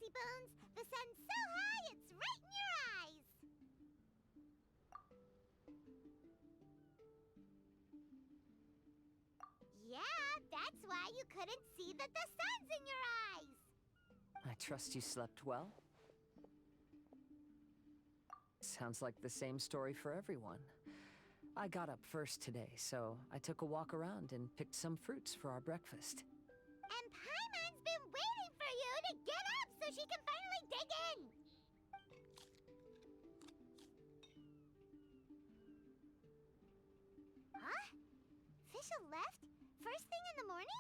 funny bones. The sun's so high, it's right in your eyes. Yeah, that's why you couldn't see that the sun's in your eyes. I trust you slept well? Sounds like the same story for everyone. I got up first today, so I took a walk around and picked some fruits for our breakfast. And Paimon's been waiting for you to get up so she can finally dig in. Huh? Fisher left? First thing in the morning?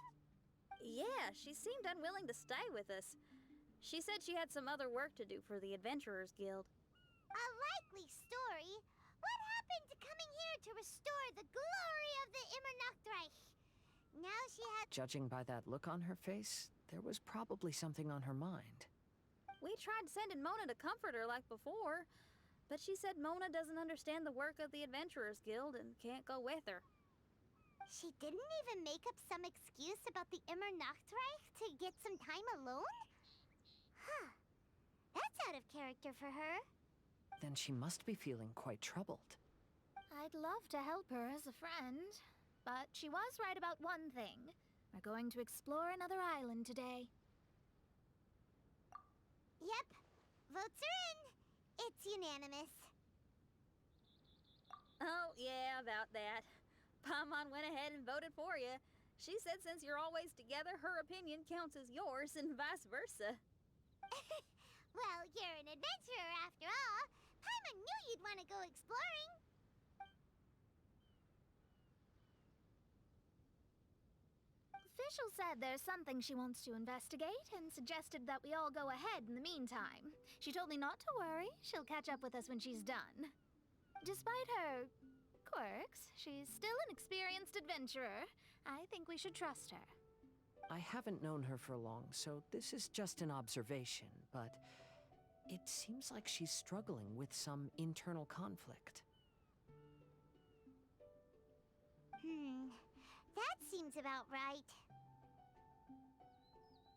Yeah, she seemed unwilling to stay with us. She said she had some other work to do for the Adventurers Guild. A likely story. What happened to coming here to restore the glory of the Immernachtreich? Now she had... Judging by that look on her face, there was probably something on her mind. We tried sending Mona to comfort her like before, but she said Mona doesn't understand the work of the Adventurers Guild and can't go with her. She didn't even make up some excuse about the Immernachtreich to get some time alone? Huh. That's out of character for her. Then she must be feeling quite troubled. I'd love to help her as a friend, but she was right about one thing. We're going to explore another island today. Yep. Votes are in. It's unanimous. Oh, yeah, about that. Paimon went ahead and voted for you. She said since you're always together, her opinion counts as yours and vice versa. Well, you're an adventurer after all. Paimon knew you'd want to go exploring. Fischl said there's something she wants to investigate and suggested that we all go ahead in the meantime. She told me not to worry. She'll catch up with us when she's done. Despite her quirks, she's still an experienced adventurer. I think we should trust her. I haven't known her for long, so this is just an observation, but it seems like she's struggling with some internal conflict. That seems about right.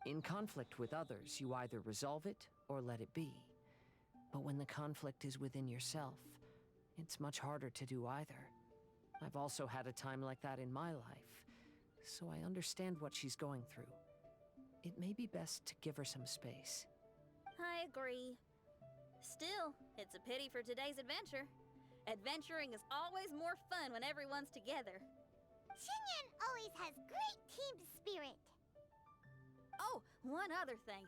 In conflict with others, you either resolve it or let it be. But when the conflict is within yourself, it's much harder to do either. I've also had a time like that in my life, so I understand what she's going through. It may be best to give her some space. I agree. Still, it's a pity for today's adventure. Adventuring is always more fun when everyone's together. Sinh Yan always has great team spirit. Oh, one other thing.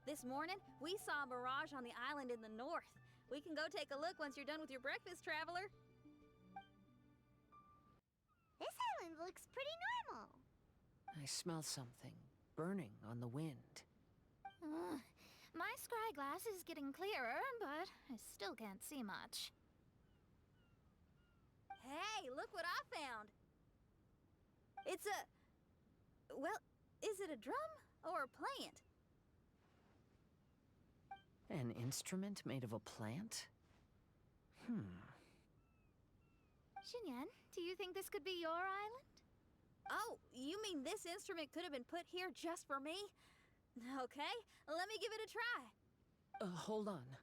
This morning, we saw a mirage on the island in the north. We can go take a look once you're done with your breakfast, traveler. This island looks pretty normal. I smell something burning on the wind. My scry glass is getting clearer, but I still can't see much. Hey, look what I found. It's a... well, is it a drum or a plant? An instrument made of a plant? Sinh Yan, do you think this could be your island? Oh, you mean this instrument could have been put here just for me? Okay, let me give it a try. Hold on.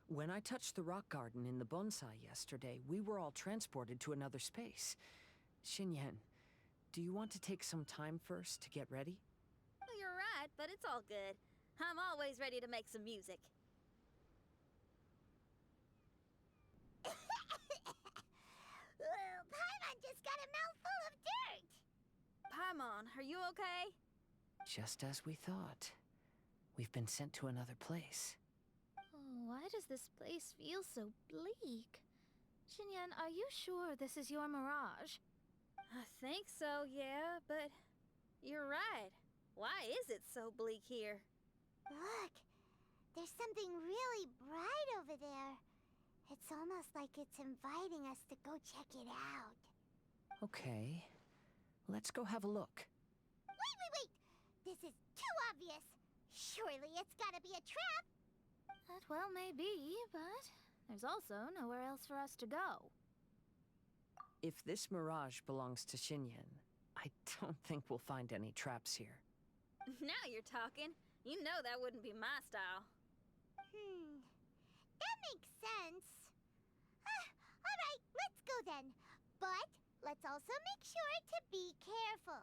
When I touched the rock garden in the bonsai yesterday, we were all transported to another space. Sinh Yan, do you want to take some time first to get ready? Well, you're right, but it's all good. I'm always ready to make some music. Paimon just got a mouthful of dirt. Paimon, are you okay? Just as we thought. We've been sent to another place. Oh, why does this place feel so bleak? Sinh Yan, are you sure this is your mirage? I think so, yeah, but you're right. Why is it so bleak here? Look, there's something really bright over there. It's almost like it's inviting us to go check it out. Okay. Let's go have a look. Wait! This is too obvious. Surely it's gotta be a trap. That well may be, but there's also nowhere else for us to go. If this mirage belongs to Sinh Yan, I don't think we'll find any traps here. Now you're talking. You know that wouldn't be my style. That makes sense. Alright, let's go then. But let's also make sure to be careful.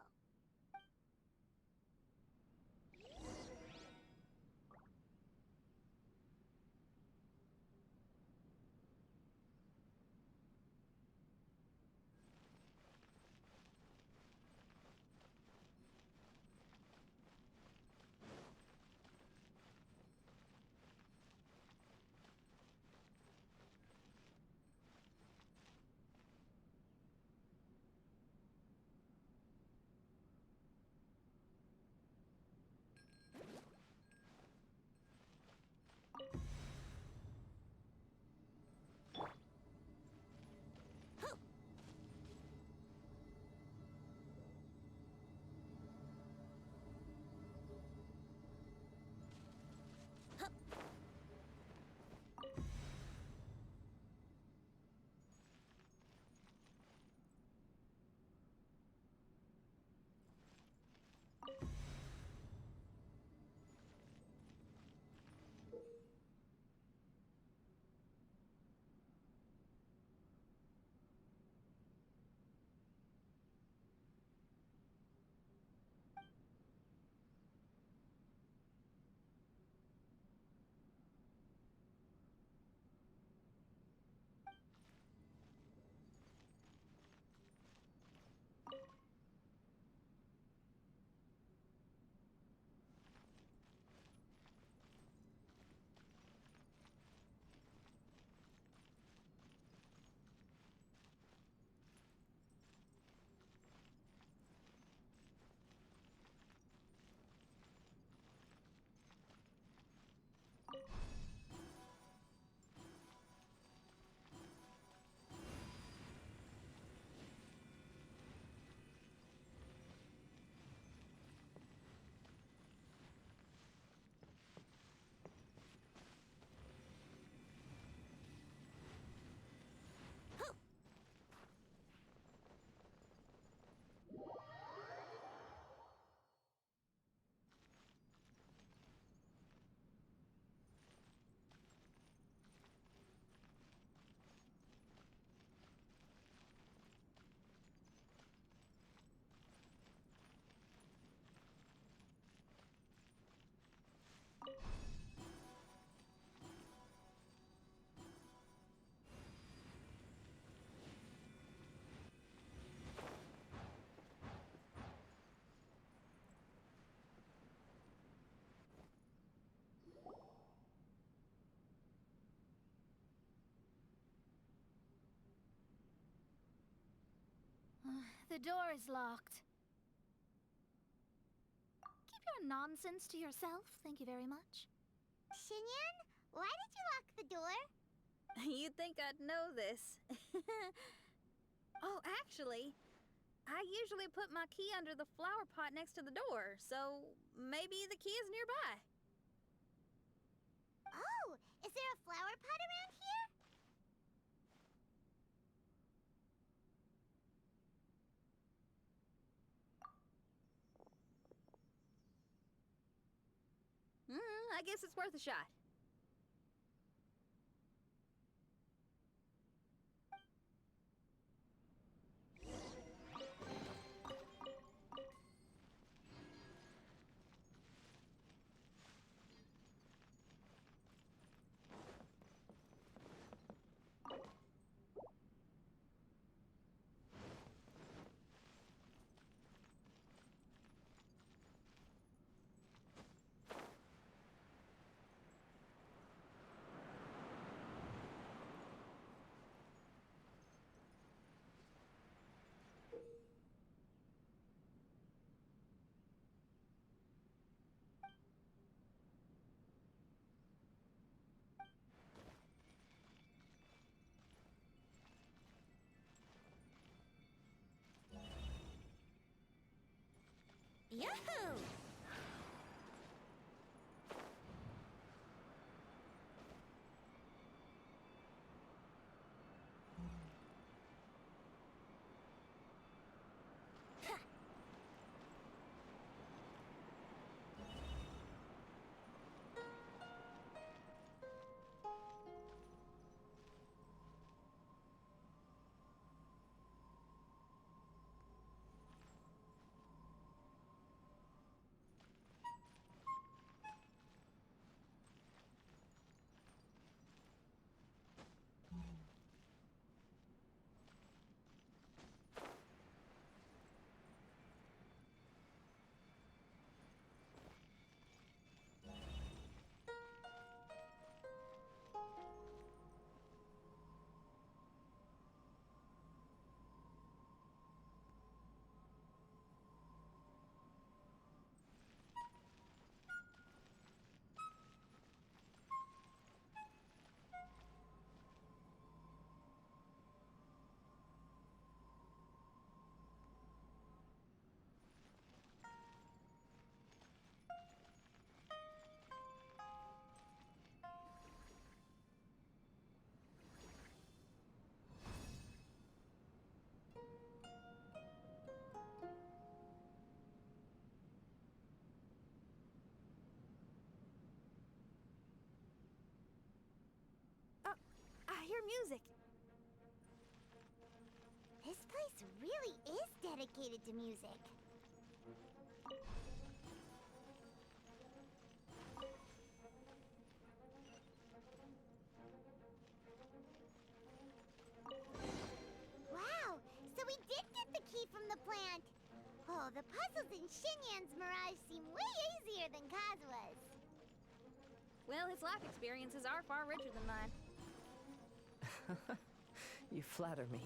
The door is locked. Keep your nonsense to yourself, thank you very much. Shin Yan, why did you lock the door? You'd think I'd know this. Oh, actually, I usually put my key under the flower pot next to the door, so maybe the key is nearby. Oh, is there a flower pot around here? I guess it's worth a shot. hear music. This place really is dedicated to music. Wow, so we did get the key from the plant. Oh, the puzzles in Shin Yan's Mirage seem way easier than Kazua's. Well, his life experiences are far richer than mine. You flatter me.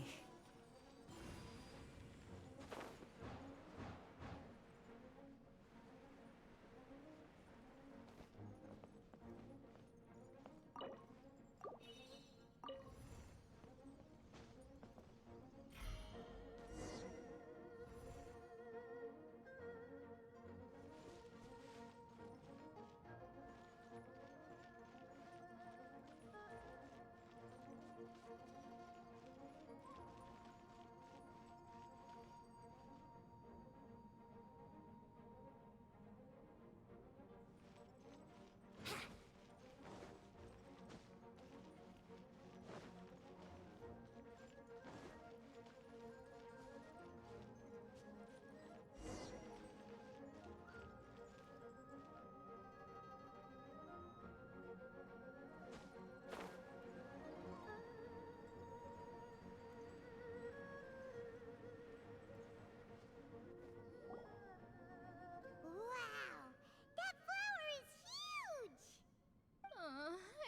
Wow, that flower is huge!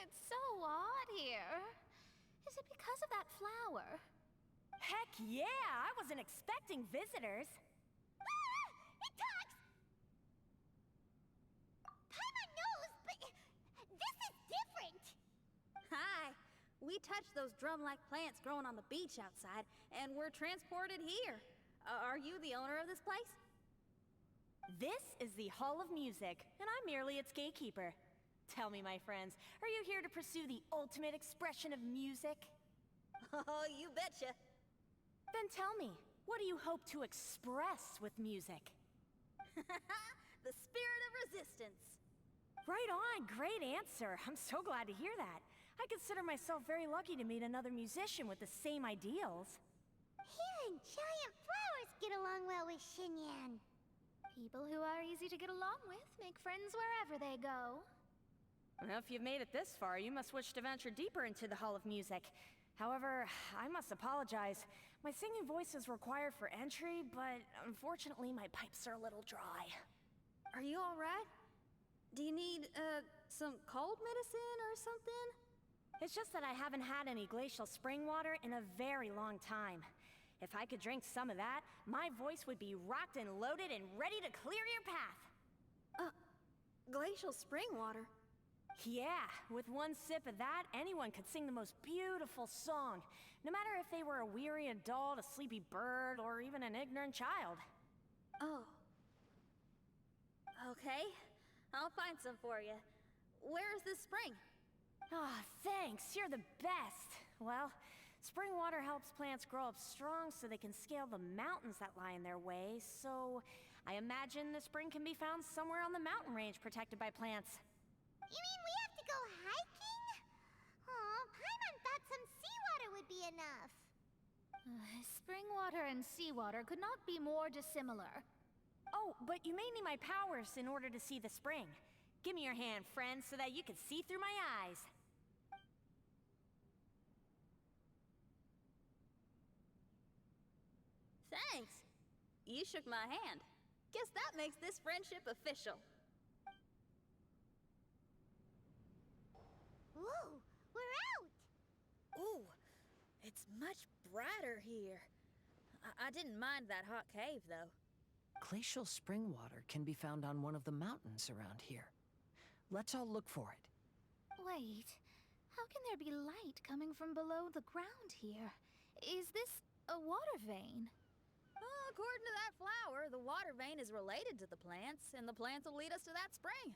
It's so odd here. Is it because of that flower? Heck yeah! I wasn't expecting visitors. Ah! It talks! Paimon knows, but this is different! Hi! We touched those drum-like plants growing on the beach outside, and we're transported here. Are you the owner of this place? This is the Hall of Music, and I'm merely its gatekeeper. Tell me, my friends, are you here to pursue the ultimate expression of music? Oh, you betcha. Then tell me, what do you hope to express with music? The spirit of resistance. Right on, great answer. I'm so glad to hear that. I consider myself very lucky to meet another musician with the same ideals. Even giant flowers get along well with Shin Yan. People who are easy to get along with make friends wherever they go. Well, if you've made it this far, you must wish to venture deeper into the Hall of Music. However, I must apologize. My singing voice is required for entry, but unfortunately my pipes are a little dry. Are you all right? Do you need, some cold medicine or something? It's just that I haven't had any glacial spring water in a very long time. If I could drink some of that, my voice would be rocked and loaded and ready to clear your path. Glacial spring water? Yeah, with one sip of that, anyone could sing the most beautiful song, no matter if they were a weary adult, a sleepy bird, or even an ignorant child. Oh. Okay, I'll find some for you. Where is this spring? Ah, thanks, you're the best. Well, spring water helps plants grow up strong so they can scale the mountains that lie in their way, so I imagine the spring can be found somewhere on the mountain range protected by plants. You mean we have to go hiking? Aw, Paimon thought some seawater would be enough. Spring water and seawater could not be more dissimilar. Oh, but you may need my powers in order to see the spring. Give me your hand, friend, so that you can see through my eyes. Thanks. You shook my hand. Guess that makes this friendship official. Whoa, we're out! Ooh, it's much brighter here. I didn't mind that hot cave, though. Glacial spring water can be found on one of the mountains around here. Let's all look for it. Wait, how can there be light coming from below the ground here? Is this a water vein? Well, according to that flower, the water vein is related to the plants, and the plants will lead us to that spring.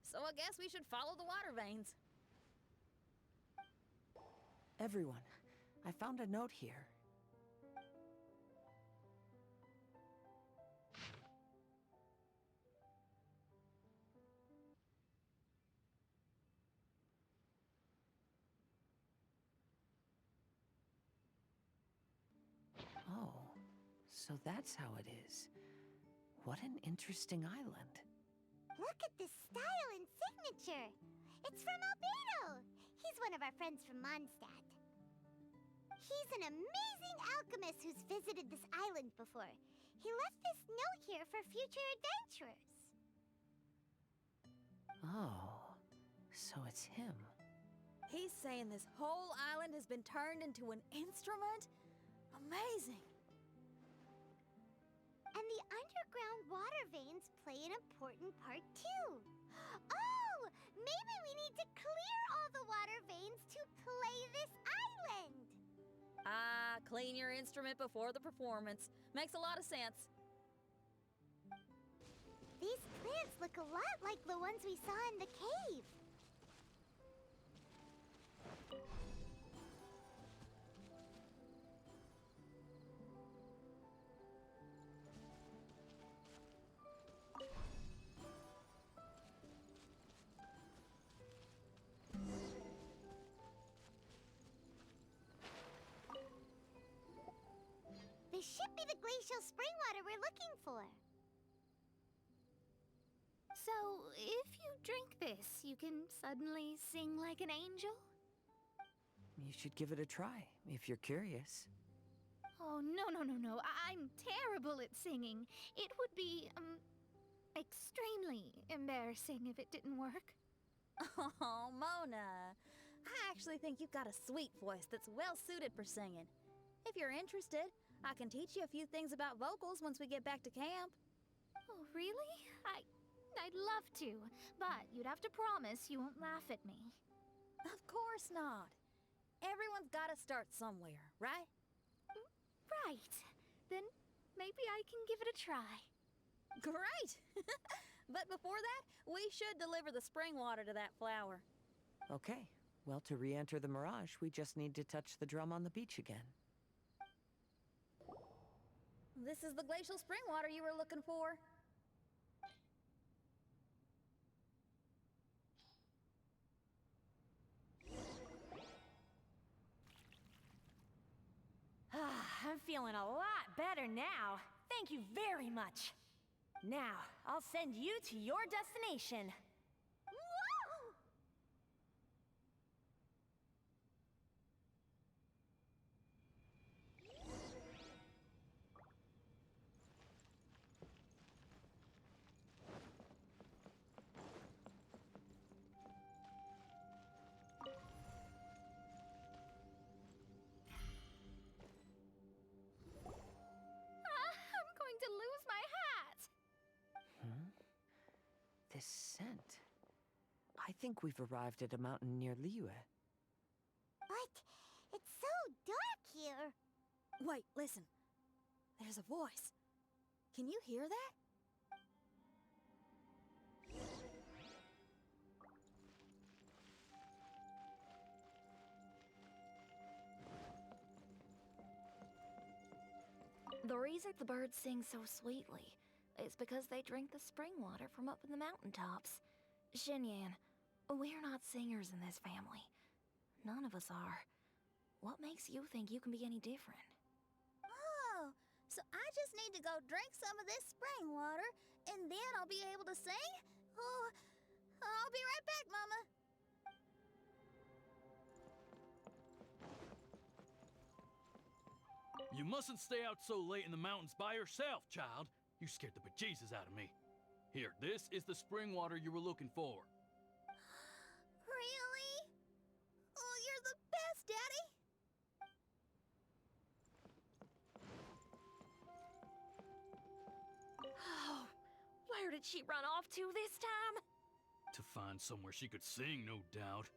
So I guess we should follow the water veins. Everyone, I found a note here. So that's how it is. What an interesting island. Look at this style and signature. It's from Albedo. He's one of our friends from Mondstadt. He's an amazing alchemist who's visited this island before. He left this note here for future adventurers. Oh, so it's him. He's saying this whole island has been turned into an instrument? Amazing. And the underground water veins play an important part too. Oh, maybe we need to clear all the water veins to play this island. Clean your instrument before the performance. Makes a lot of sense. These plants look a lot like the ones we saw in the cave. This should be the glacial spring water we're looking for. So, if you drink this, you can suddenly sing like an angel? You should give it a try, if you're curious. Oh, no. I'm terrible at singing. It would be, extremely embarrassing if it didn't work. Oh, Mona. I actually think you've got a sweet voice that's well suited for singing. If you're interested, I can teach you a few things about vocals once we get back to camp. Oh, really? I'd love to, but you'd have to promise you won't laugh at me. Of course not. Everyone's got to start somewhere, right? Right. Then maybe I can give it a try. Great! But before that, we should deliver the spring water to that flower. Okay, well, to re-enter the mirage, we just need to touch the drum on the beach again. This is the glacial spring water you were looking for. I'm feeling a lot better now. Thank you very much. Now, I'll send you to your destination. Whoa! I'm going to lose my hat. This scent. I think we've arrived at a mountain near Liyue. But it's so dark here. Wait, listen. There's a voice. Can you hear that? The reason the birds sing so sweetly is because they drink the spring water from up in the mountaintops. Shin Yan, we're not singers in this family. None of us are. What makes you think you can be any different? Oh, so I just need to go drink some of this spring water, and then I'll be able to sing? Oh, I'll be right back, Mama. You mustn't stay out so late in the mountains by yourself, child. You scared the bejesus out of me. Here, this is the spring water you were looking for. Really? Oh, you're the best, Daddy. Oh, where did she run off to this time? To find somewhere she could sing, no doubt.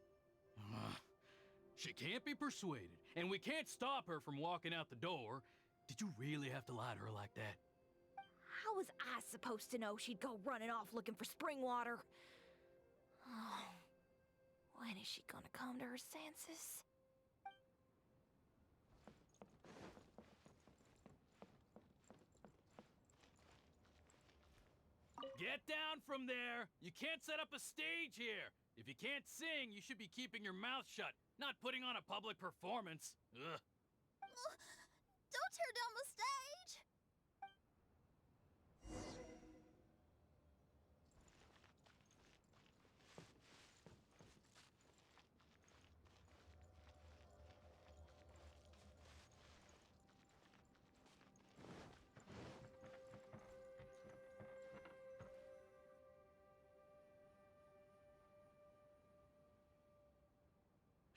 She can't be persuaded, and we can't stop her from walking out the door. Did you really have to lie to her like that? How was I supposed to know she'd go running off looking for spring water? Oh, when is she gonna come to her senses? Get down from there! You can't set up a stage here! If you can't sing, you should be keeping your mouth shut, not putting on a public performance. Ugh. Don't tear down the stage.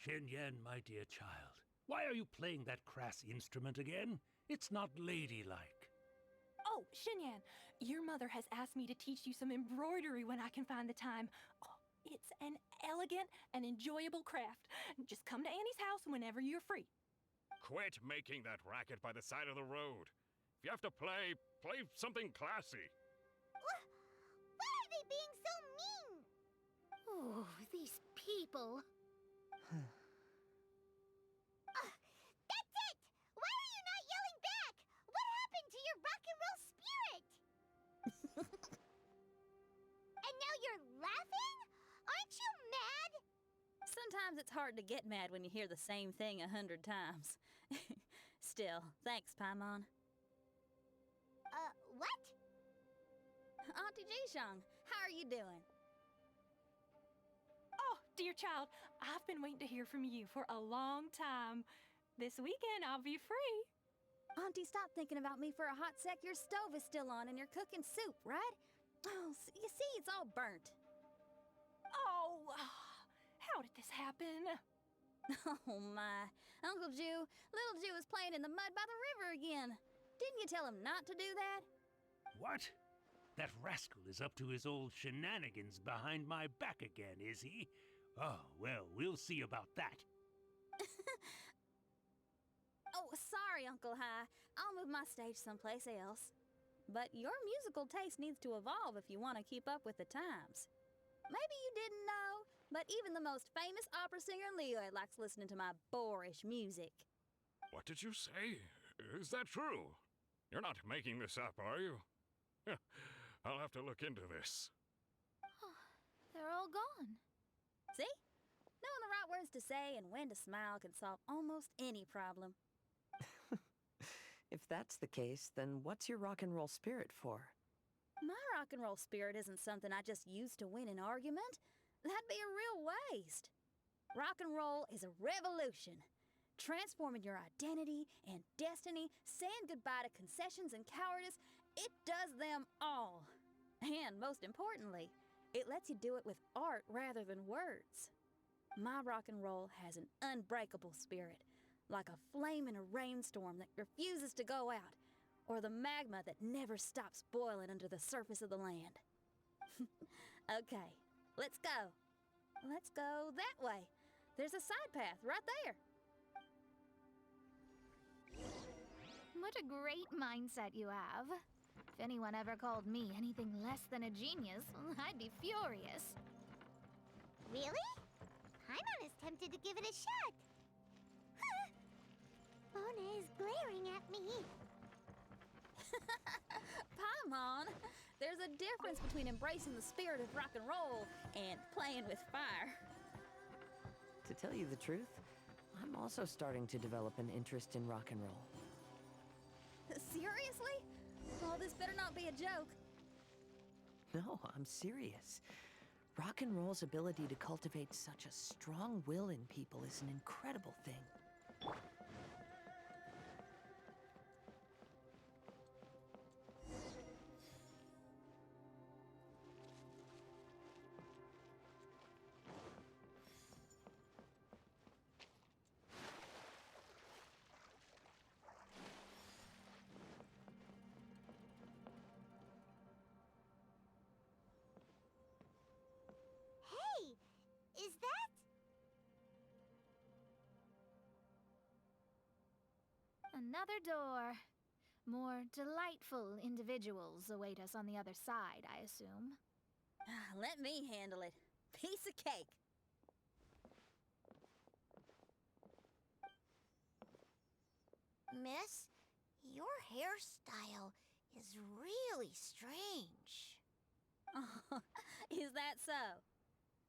Shin Yen, my dear child, why are you playing that crass instrument again? It's not ladylike. Oh, Shin Yan, your mother has asked me to teach you some embroidery when I can find the time. Oh, it's an elegant and enjoyable craft. Just come to Annie's house whenever you're free. Quit making that racket by the side of the road. If you have to play, play something classy. Why are they being so mean? Oh, these people. That's it! Why are you not yelling back? What happened to your rock and roll spirit? And now you're laughing? Aren't you mad? Sometimes it's hard to get mad when you hear the same thing 100 times. Still, thanks, Paimon. What? Auntie Jishang, how are you doing? Oh, dear child, I've been waiting to hear from you for a long time. This weekend, I'll be free. Auntie, stop thinking about me for a hot sec. Your stove is still on and you're cooking soup, right? Oh, you see, it's all burnt. Oh, how did this happen? Oh, my. Uncle Jew, little Jew is playing in the mud by the river again. Didn't you tell him not to do that? What? That rascal is up to his old shenanigans behind my back again, is he? Oh, well, we'll see about that. Oh, sorry, Uncle High. I'll move my stage someplace else. But your musical taste needs to evolve if you want to keep up with the times. Maybe you didn't know, but even the most famous opera singer Leo likes listening to my boorish music. What did you say? Is that true? You're not making this up, are you? I'll have to look into this. They're all gone. See? Knowing the right words to say and when to smile can solve almost any problem. If that's the case, then what's your rock and roll spirit for? My rock and roll spirit isn't something I just use to win an argument. That'd be a real waste. Rock and roll is a revolution. Transforming your identity and destiny, saying goodbye to concessions and cowardice, it does them all. And most importantly, it lets you do it with art rather than words. My rock and roll has an unbreakable spirit, like a flame in a rainstorm that refuses to go out, or the magma that never stops boiling under the surface of the land. Okay, let's go. Let's go that way. There's a side path right there. What a great mindset you have. If anyone ever called me anything less than a genius, I'd be furious. Really? Paimon is tempted to give it a shot. Mona is glaring at me. Paimon, there's a difference between embracing the spirit of rock and roll and playing with fire. To tell you the truth, I'm also starting to develop an interest in rock and roll. Seriously? Oh, this better not be a joke. No, I'm serious. Rock and roll's ability to cultivate such a strong will in people is an incredible thing. Is that? Another door. More delightful individuals await us on the other side, I assume. Let me handle it. Piece of cake. Miss, your hairstyle is really strange. Oh, is that so?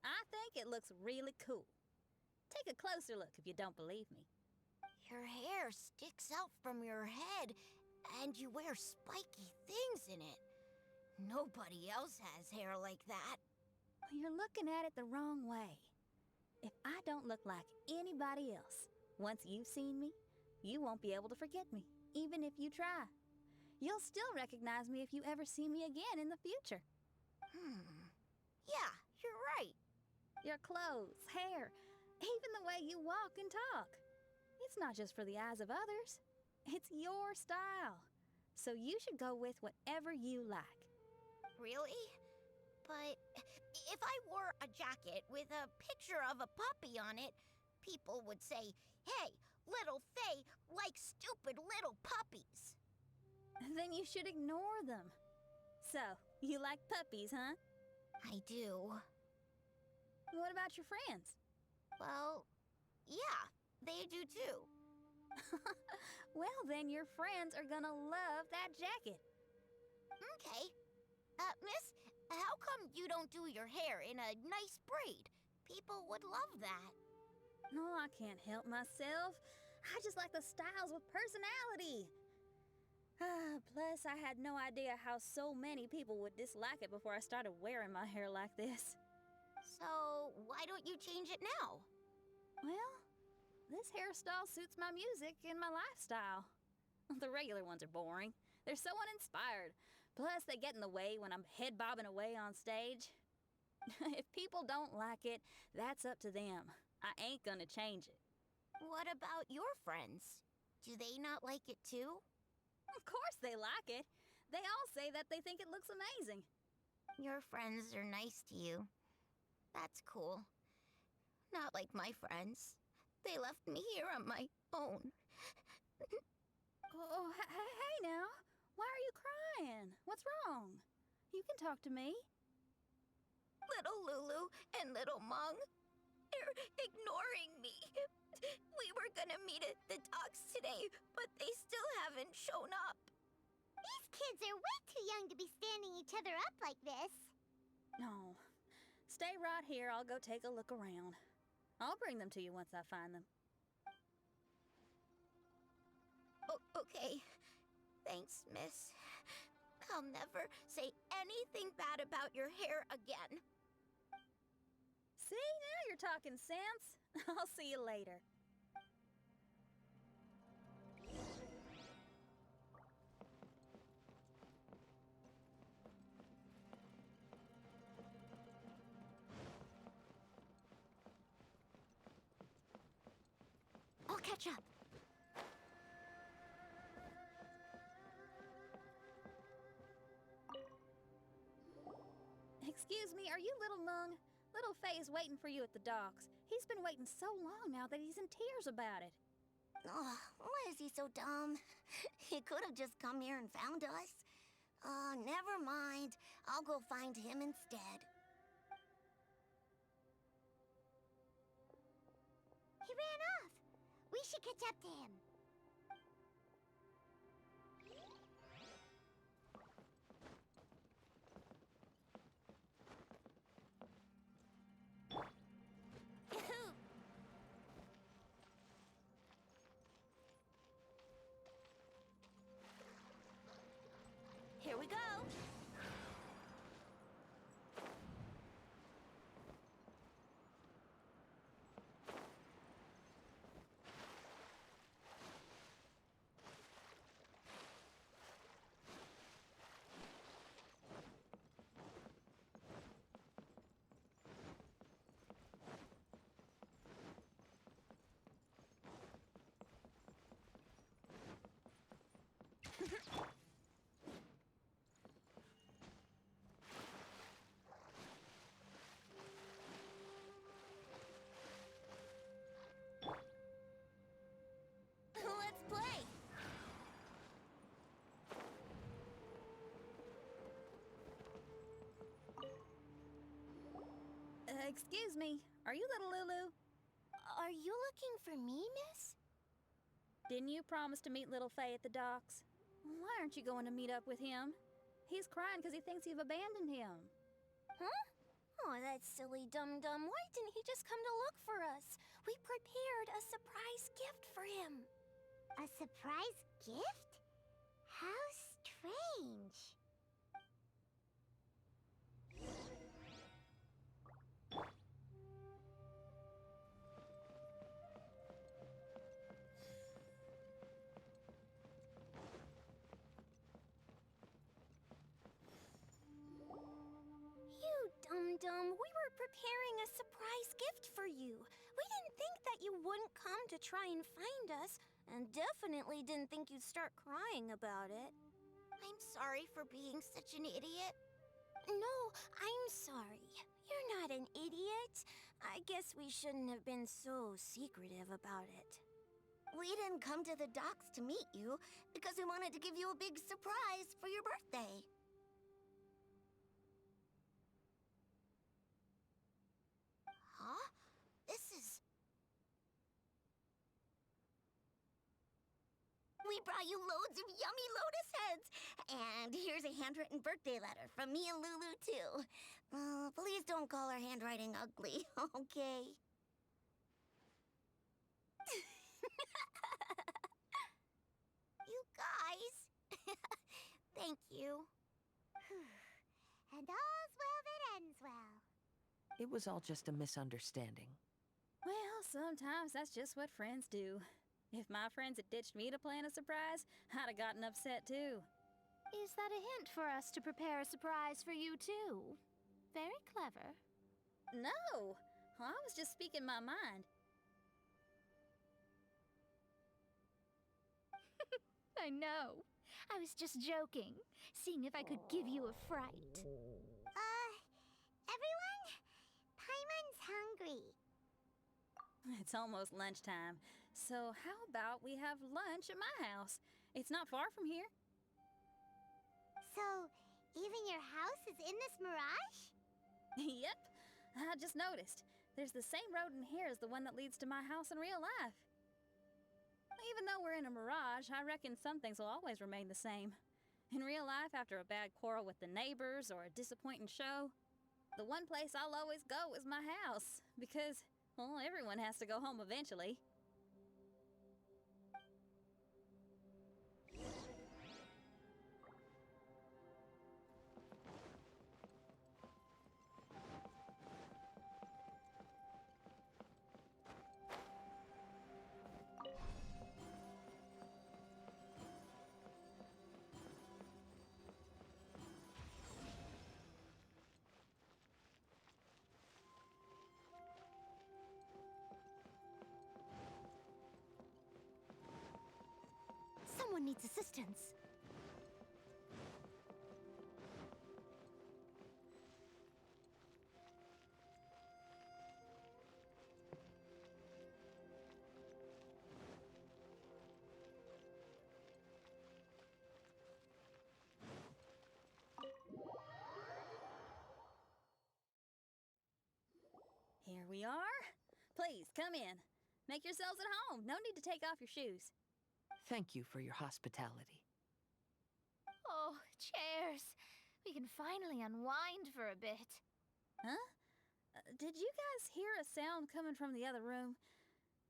I think it looks really cool. Take a closer look if you don't believe me. Your hair sticks out from your head, and you wear spiky things in it. Nobody else has hair like that. You're looking at it the wrong way. If I don't look like anybody else, once you've seen me, you won't be able to forget me, even if you try. You'll still recognize me if you ever see me again in the future. Yeah, you're right. Your clothes, hair, Even the way you walk and talk. It's not just for the eyes of others. It's your style. So you should go with whatever you like. Really? But if I wore a jacket with a picture of a puppy on it, people would say, "Hey, little Faye likes stupid little puppies." Then you should ignore them. So, you like puppies, huh? I do. What about your friends? Well, yeah, they do too. Well, then your friends are gonna love that jacket. Okay. Miss, how come you don't do your hair in a nice braid? People would love that. No, I can't help myself. I just like the styles with personality. Plus, I had no idea how so many people would dislike it before I started wearing my hair like this. So, why don't you change it now? Well, this hairstyle suits my music and my lifestyle. The regular ones are boring. They're so uninspired. Plus, they get in the way when I'm head bobbing away on stage. If people don't like it, that's up to them. I ain't gonna change it. What about your friends? Do they not like it too? Of course they like it. They all say that they think it looks amazing. Your friends are nice to you. That's cool. Not like my friends. They left me here on my own. Oh, hey now. Why are you crying? What's wrong? You can talk to me. Little Lulu and little Mung, they're ignoring me. We were gonna meet at the docks today, but they still haven't shown up. These kids are way too young to be standing each other up like this. No. Stay right here. I'll go take a look around. I'll bring them to you once I find them. Okay. Thanks, miss. I'll never say anything bad about your hair again. See, now you're talking sense. I'll see you later. I'll catch up. Excuse me, are you little Mung? Little Faye is waiting for you at the docks. He's been waiting so long now that he's in tears about it. Oh, why is he so dumb? He could have just come here and found us. Never mind. I'll go find him instead. He ran off. We should catch up to him. Here we go. Let's play. Excuse me, are you little Lulu? Are you looking for me, miss? Didn't you promise to meet little Faye at the docks? Why aren't you going to meet up with him? He's crying because he thinks you've abandoned him. Huh? Oh, that silly dum-dum. Why didn't he just come to look for us? We prepared a surprise gift for him. A surprise gift? How strange. You dum-dum, we were preparing a surprise gift for you. We didn't think that you wouldn't come to try and find us, and definitely didn't think you'd start crying about it. I'm sorry for being such an idiot. No, I'm sorry. You're not an idiot. I guess we shouldn't have been so secretive about it. We didn't come to the docks to meet you because we wanted to give you a big surprise for your birthday. Huh? This is... We brought you loads of yummy lotus heads! And here's a handwritten birthday letter from me and Lulu, too. Please don't call our handwriting ugly, okay? You guys! Thank you. And all's well that ends well. It was all just a misunderstanding. Well, sometimes that's just what friends do. If my friends had ditched me to plan a surprise, I'd have gotten upset too. Is that a hint for us to prepare a surprise for you, too? Very clever. No! I was just speaking my mind. I know. I was just joking, seeing if I could give you a fright. Everyone? Paimon's hungry. It's almost lunchtime, so how about we have lunch at my house? It's not far from here. So, even your house is in this mirage? Yep, I just noticed. There's the same road in here as the one that leads to my house in real life. Even though we're in a mirage, I reckon some things will always remain the same. In real life, after a bad quarrel with the neighbors or a disappointing show, the one place I'll always go is my house, because, well, everyone has to go home eventually. Someone needs assistance. Here we are. Please, come in. Make yourselves at home. No need to take off your shoes. Thank you for your hospitality. Oh, chairs. We can finally unwind for a bit. Huh? Did you guys hear a sound coming from the other room?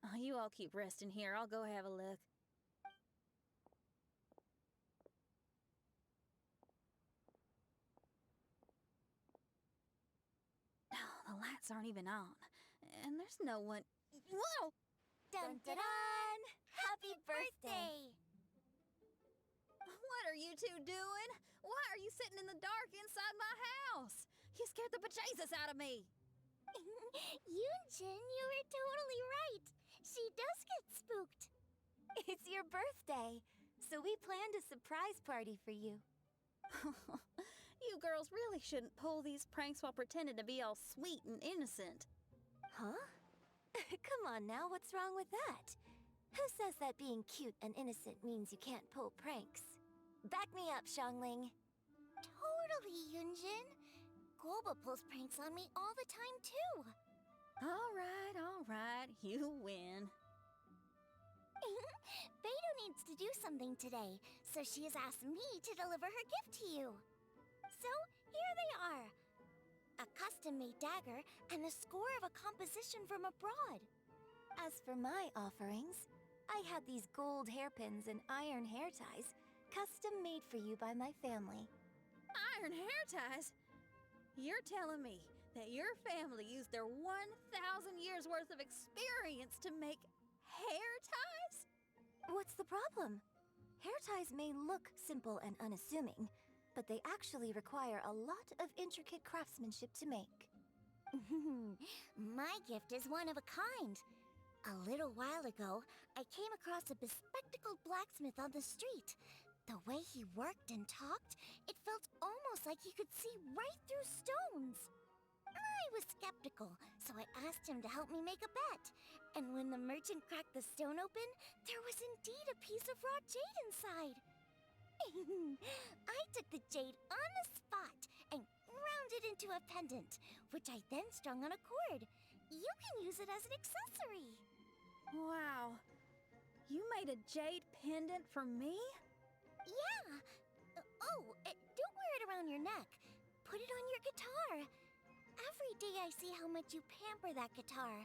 Oh, you all keep resting here. I'll go have a look. Oh, the lights aren't even on. And there's no one... Whoa! Dun dun dun! Happy birthday! What are you two doing? Why are you sitting in the dark inside my house? You scared the bejesus out of me. Yunjin, you were totally right. She does get spooked. It's your birthday, so we planned a surprise party for you. You girls really shouldn't pull these pranks while pretending to be all sweet and innocent. Huh? Come on now, what's wrong with that? Who says that being cute and innocent means you can't pull pranks? Back me up, Xiangling. Totally, Yunjin. Guoba pulls pranks on me all the time, too. All right. You win. Beidou needs to do something today, so she has asked me to deliver her gift to you. So, here they are. A custom-made dagger and the score of a composition from abroad. As for my offerings, I had these gold hairpins and iron hair ties, custom made for you by my family. Iron hair ties? You're telling me that your family used their 1,000 years worth of experience to make hair ties? What's the problem? Hair ties may look simple and unassuming, but they actually require a lot of intricate craftsmanship to make. My gift is one of a kind. A little while ago, I came across a bespectacled blacksmith on the street. The way he worked and talked, it felt almost like he could see right through stones. I was skeptical, so I asked him to help me make a bet. And when the merchant cracked the stone open, there was indeed a piece of raw jade inside. I took the jade on the spot and ground it into a pendant, which I then strung on a cord. You can use it as an accessory. Wow. You made a jade pendant for me? Yeah. Don't wear it around your neck. Put it on your guitar. Every day I see how much you pamper that guitar,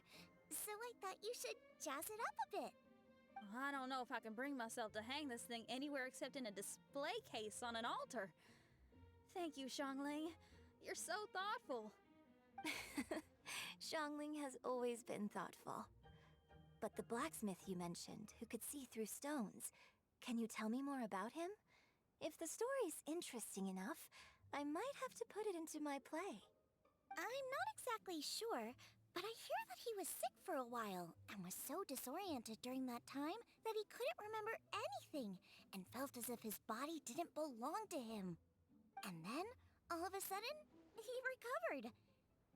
so I thought you should jazz it up a bit. I don't know if I can bring myself to hang this thing anywhere except in a display case on an altar. Thank you, Xiangling. You're so thoughtful. Xiangling has always been thoughtful. But the blacksmith you mentioned, who could see through stones, can you tell me more about him? If the story's interesting enough, I might have to put it into my play. I'm not exactly sure, but I hear that he was sick for a while and was so disoriented during that time that he couldn't remember anything and felt as if his body didn't belong to him. And then, all of a sudden, he recovered.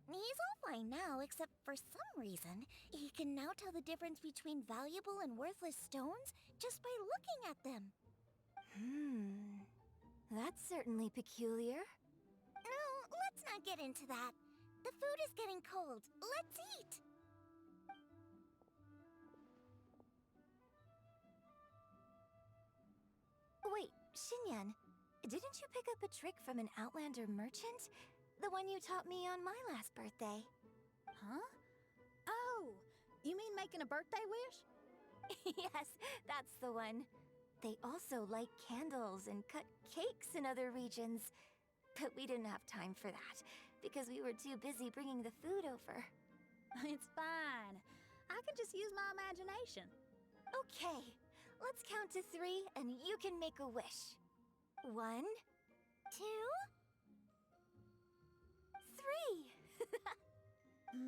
He's all fine now, except for some reason, he can now tell the difference between valuable and worthless stones just by looking at them. That's certainly peculiar. No, let's not get into that. The food is getting cold. Let's eat! Wait, Shinь Yan, didn't you pick up a trick from an Outlander merchant? The one you taught me on my last birthday. Huh? Oh, you mean making a birthday wish? Yes, that's the one. They also light candles and cut cakes in other regions. But we didn't have time for that, because we were too busy bringing the food over. It's fine. I can just use my imagination. Okay, let's count to 3 and you can make a wish. 1, 2, 3.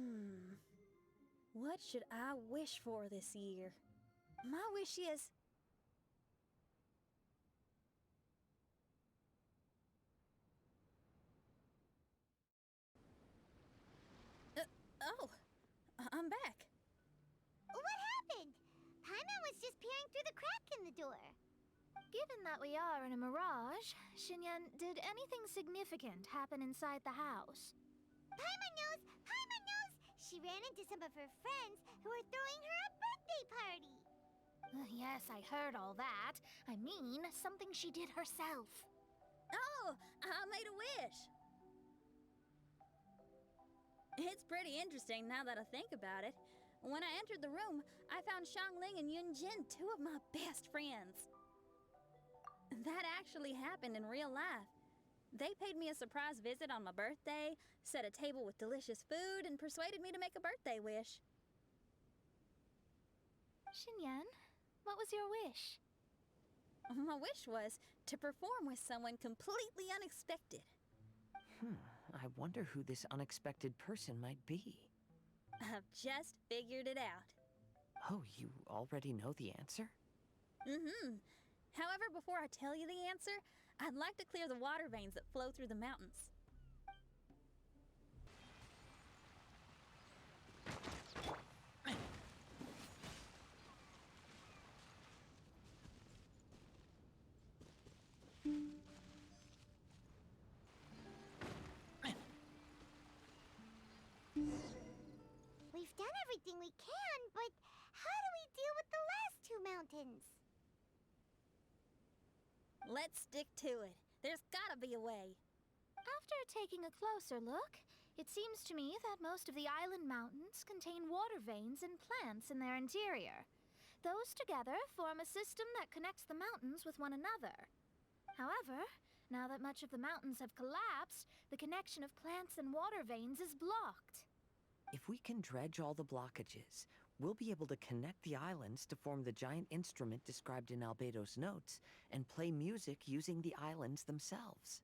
What should I wish for this year? My wish is... I'm back. What happened? Paimon was just peering through the crack in the door. Given that we are in a mirage, Shinь Yan, did anything significant happen inside the house? Paimon knows! Paimon knows! She ran into some of her friends who were throwing her a birthday party. Yes, I heard all that. I mean, something she did herself. Oh, I made a wish. It's pretty interesting now that I think about it. When I entered the room, I found Xiangling and Yunjin, 2 of my best friends. That actually happened in real life. They paid me a surprise visit on my birthday, set a table with delicious food, and persuaded me to make a birthday wish. Shinь Yan, what was your wish? My wish was to perform with someone completely unexpected. I wonder who this unexpected person might be. I've just figured it out. Oh, you already know the answer? However, before I tell you the answer, I'd like to clear the water veins that flow through the mountains. We've done everything we can, but how do we deal with the last 2 mountains? Let's stick to it. There's gotta be a way. After taking a closer look, it seems to me that most of the island mountains contain water veins and plants in their interior. Those together form a system that connects the mountains with one another. However, now that much of the mountains have collapsed, the connection of plants and water veins is blocked. If we can dredge all the blockages, we'll be able to connect the islands to form the giant instrument described in Albedo's notes and play music using the islands themselves.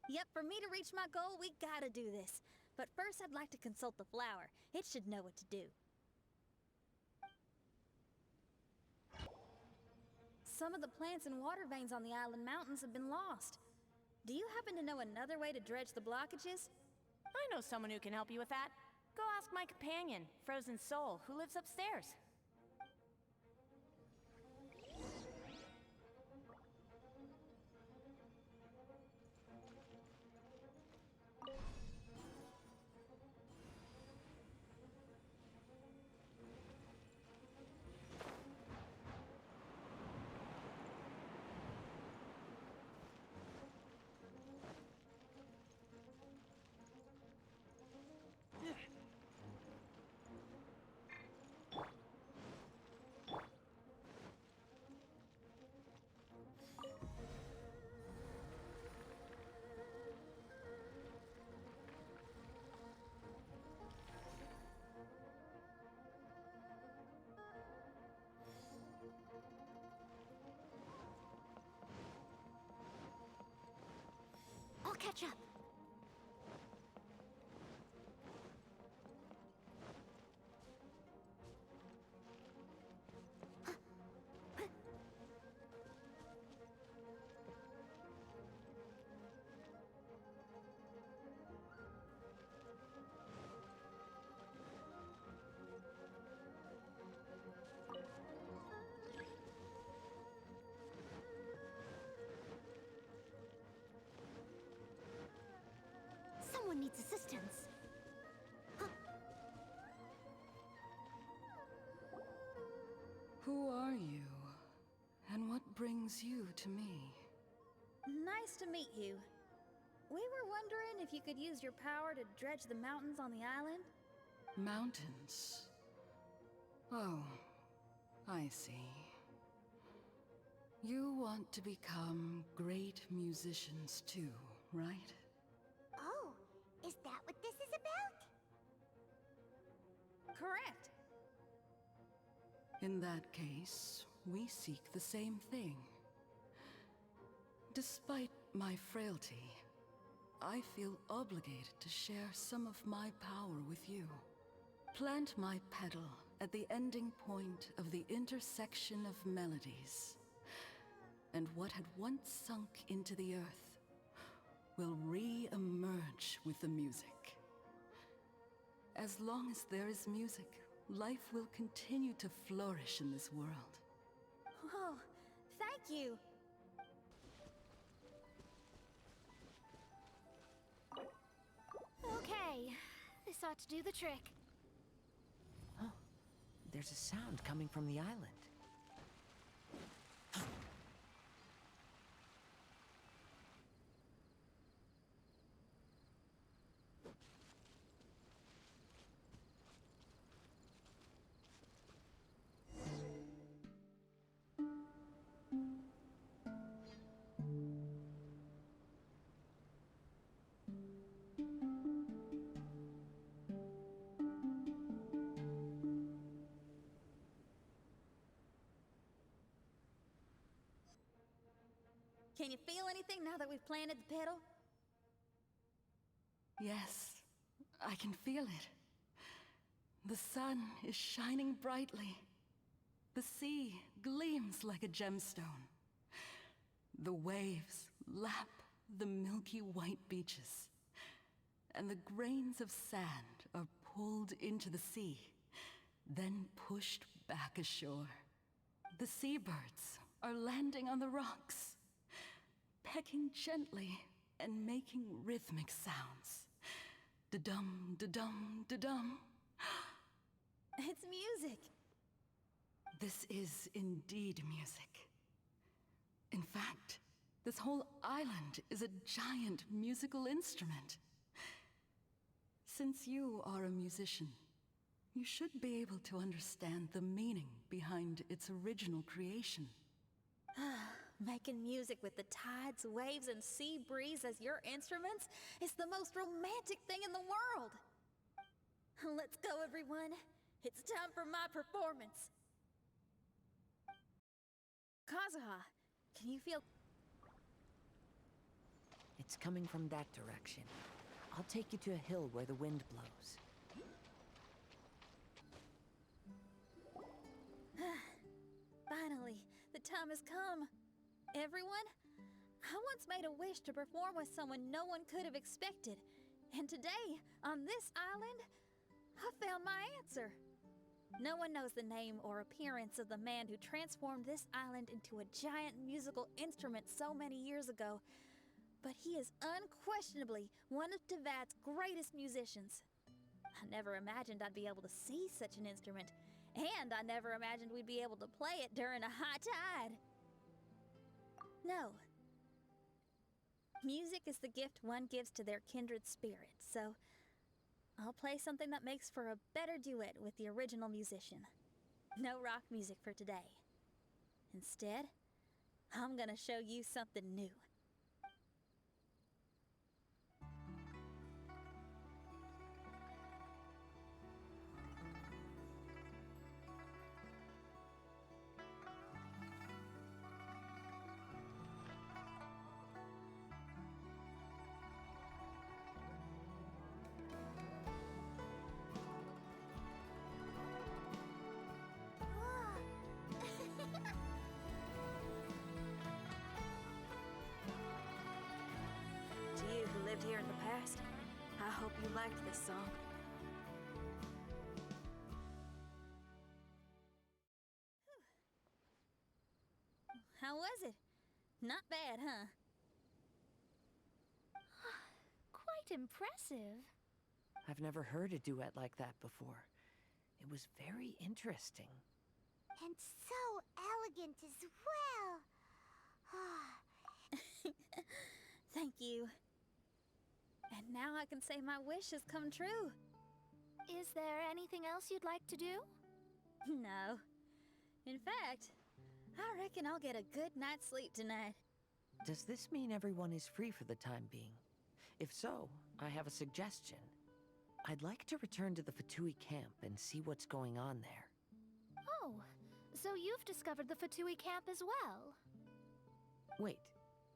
Yep, for me to reach my goal, we gotta do this. But first, I'd like to consult the flower. It should know what to do. some of the plants and water veins on the island mountains have been lost. Do you happen to know another way to dredge the blockages? I know someone who can help you with that. Go ask my companion, Frozen Soul, who lives upstairs. I'll catch up. Someone needs assistance. Who are you? And what brings you to me? Nice to meet you. We were wondering if you could use your power to dredge the mountains on the island? Mountains. Oh, I see. You want to become great musicians too, right? Oh, is that what this is about? Correct. In that case, we seek the same thing. Despite my frailty, I feel obligated to share some of my power with you. Plant my petal at the ending point of the intersection of melodies, and what had once sunk into the earth will re-emerge with the music. As long as there is music, life will continue to flourish in this world. Oh, thank you. Okay, this ought to do the trick. Oh, there's a sound coming from the island. Can you feel anything now that we've planted the petal? Yes, I can feel it. The sun is shining brightly. The sea gleams like a gemstone. The waves lap the milky white beaches, and the grains of sand are pulled into the sea, then pushed back ashore. The seabirds are landing on the rocks, pecking gently and making rhythmic sounds. Da-dum, da-dum, da-dum. It's music. This is indeed music. In fact, this whole island is a giant musical instrument. Since you are a musician, you should be able to understand the meaning behind its original creation. Making music with the tides, waves, and sea breeze as your instruments is the most romantic thing in the world. Let's go, everyone. It's time for my performance. Kazuha, can you feel... It's coming from that direction. I'll take you to a hill where the wind blows. Finally, the time has come. Everyone, I once made a wish to perform with someone no one could have expected. And today, on this island, I found my answer. No one knows the name or appearance of the man who transformed this island into a giant musical instrument so many years ago, but he is unquestionably one of Teyvat's greatest musicians. I never imagined I'd be able to see such an instrument, and I never imagined we'd be able to play it during a high tide. No. Music is the gift one gives to their kindred spirit, so I'll play something that makes for a better duet with the original musician. No rock music for today. Instead, I'm gonna show you something new. To you who lived here in the past, I hope you liked this song. How was it? Not bad, huh? Quite impressive. I've never heard a duet like that before. It was very interesting. And so elegant as well. Thank you. And now I can say my wish has come true. Is there anything else you'd like to do? No. In fact, I reckon I'll get a good night's sleep tonight. Does this mean everyone is free for the time being? If so, I have a suggestion. I'd like to return to the Fatui camp and see what's going on there. Oh, so you've discovered the Fatui camp as well? Wait,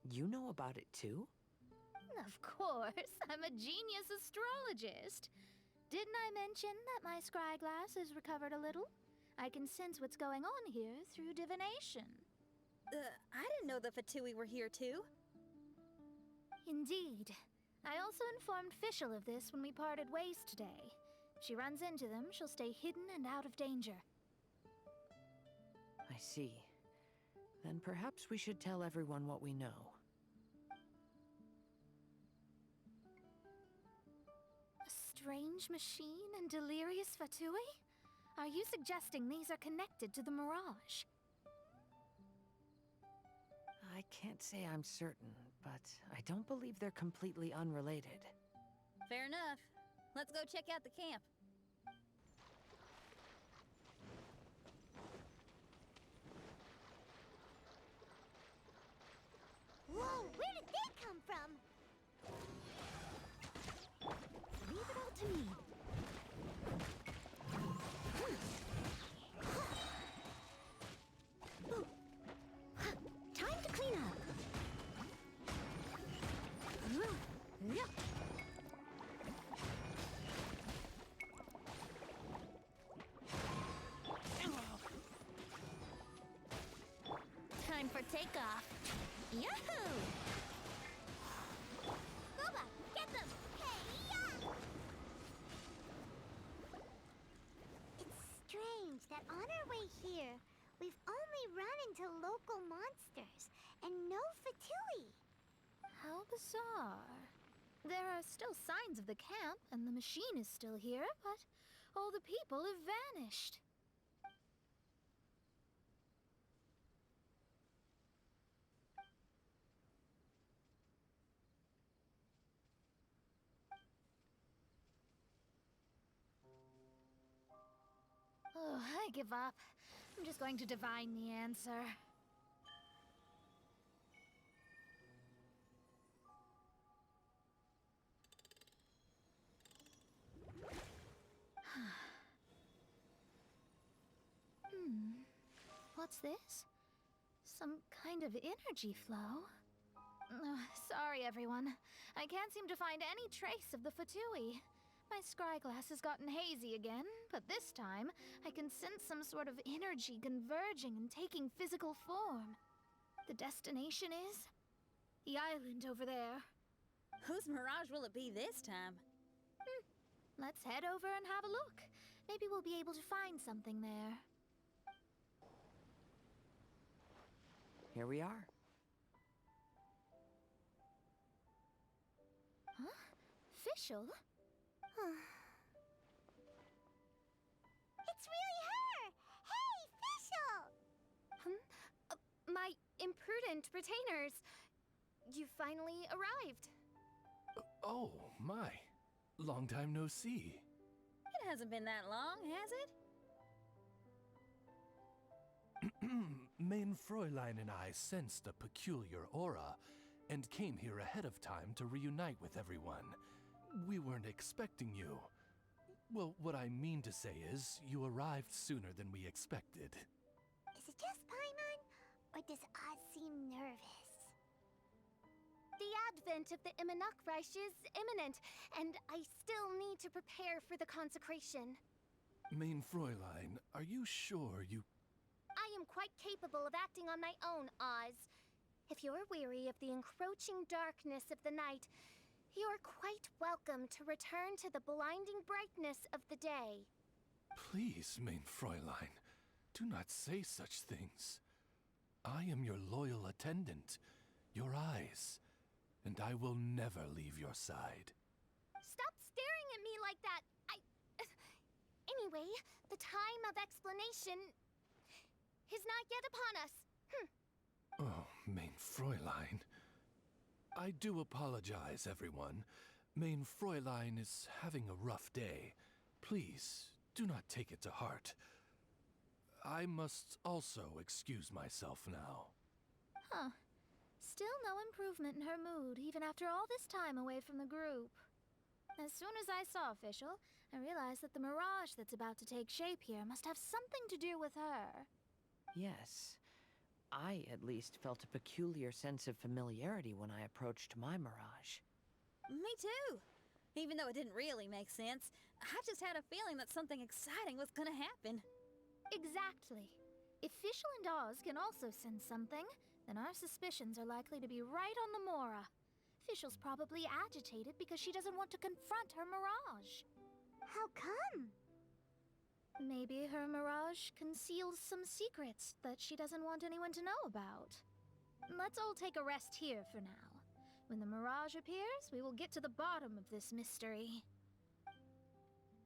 you know about it too? Of course, I'm a genius astrologist. Didn't I mention that my scryglass has recovered a little? I can sense what's going on here through divination. I didn't know the Fatui were here too. Indeed. I also informed Fischl of this when we parted ways today. If she runs into them, she'll stay hidden and out of danger. I see. Then perhaps we should tell everyone what we know. A strange machine and delirious Fatui? Are you suggesting these are connected to the Mirage? I can't say I'm certain, but I don't believe they're completely unrelated. Fair enough. Let's go check out the camp. Whoa, where did they come from? Leave it all to me. Time to clean up. Time for takeoff. Yahoo! Boba, get them! Hey-ya! It's strange that on our way here, we've only run into local monsters and no Fatui. How bizarre. There are still signs of the camp, and the machine is still here, but all the people have vanished. Oh, I give up. I'm just going to divine the answer. What's this? Some kind of energy flow? Sorry, everyone. I can't seem to find any trace of the Fatui. My scry glass has gotten hazy again, but this time I can sense some sort of energy converging and taking physical form. The destination is the island over there. Whose mirage will it be this time? Let's head over and have a look. Maybe we'll be able to find something there. Here we are. Huh? Fischl? It's really her! Hey, Fischl! My imprudent retainers. You finally arrived. Oh, my. Long time no see. It hasn't been that long, has it? Main Fräulein and I sensed a peculiar aura and came here ahead of time to reunite with everyone. We weren't expecting you. Well, what I mean to say is, you arrived sooner than we expected. Is it just Paimon? Or does Oz seem nervous? The advent of the Immanakreich is imminent, and I still need to prepare for the consecration. Main Fräulein, are you sure you... I am quite capable of acting on my own, Oz. If you're weary of the encroaching darkness of the night, you are quite welcome to return to the blinding brightness of the day. Please, Main Fräulein, do not say such things. I am your loyal attendant, your eyes, and I will never leave your side. Stop staring at me like that! Anyway, the time of explanation is not yet upon us. Oh, Main Fräulein. I do apologize, everyone. Main Fräulein is having a rough day. Please, do not take it to heart. I must also excuse myself now. Huh. Still no improvement in her mood, even after all this time away from the group. As soon as I saw Fischl, I realized that the mirage that's about to take shape here must have something to do with her. Yes. I, at least, felt a peculiar sense of familiarity when I approached my mirage. Me too. Even though it didn't really make sense, I just had a feeling that something exciting was gonna happen. Exactly. If Fischl and Oz can also sense something, then our suspicions are likely to be right on the Mora. Fischl's probably agitated because she doesn't want to confront her mirage. How come? Maybe her mirage conceals some secrets that she doesn't want anyone to know about. Let's all take a rest here for now. When the mirage appears, we will get to the bottom of this mystery.